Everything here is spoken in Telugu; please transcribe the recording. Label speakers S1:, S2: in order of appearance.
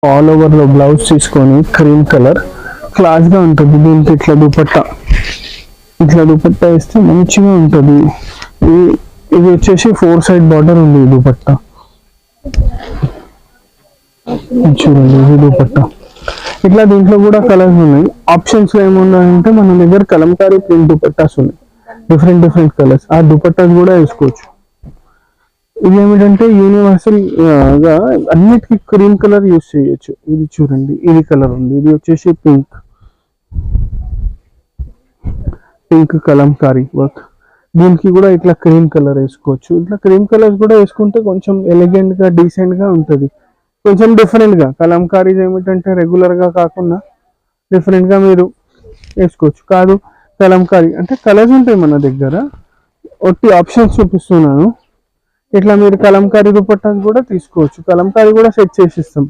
S1: ఆల్ ఓవర్ లో బ్లౌజ్ తీసుకొని క్రీమ్ కలర్ క్లాస్ గా ఉంటుంది. దీనికి ఇట్లా దుపట్టా వేస్తే మంచిగా ఉంటుంది. ఇది వచ్చేసి 4 సైడ్ బార్డర్ ఉంది ఈ దుపట్టా. చూడండి ఇది దుపట్టా. ఇట్లా దీంట్లో కూడా కలర్స్ ఉన్నాయి. ఆప్షన్స్ లో ఏమున్నాయంటే మన దగ్గర కలంకారీ ప్రింట్ దుపట్టాస్ ఉన్నాయి, డిఫరెంట్ కలర్స్. ఆ దుపట్టాస్ కూడా వేసుకోవచ్చు. ఇది ఏమిటంటే యూనివర్సల్ గా అన్నిటికీ క్రీమ్ కలర్ యూస్ చేయొచ్చు. ఇది చూడండి, ఇది కలర్ ఉంది. ఇది వచ్చేసి పింక్ కలంకారీ వర్క్. దీనికి కూడా ఇట్లా క్రీమ్ కలర్ వేసుకోవచ్చు. ఇట్లా క్రీమ్ కలర్స్ కూడా వేసుకుంటే కొంచెం ఎలిగెంట్ గా డీసెంట్ గా ఉంటుంది. కొంచెం డిఫరెంట్ గా కలంకారీస్ ఏమిటంటే రెగ్యులర్ గా కాకుండా డిఫరెంట్ గా మీరు వేసుకోవచ్చు. కాదు కలంకారీ అంటే కలర్స్ ఉంటాయి మన దగ్గర, ఒట్టి ఆప్షన్స్ చూపిస్తున్నాను. ఇట్లా మీరు కలంకారీ దుపట్టాస్ కూడా తీసుకోవచ్చు. కలంకారీ కూడా సెట్ చేసి ఇస్తాం.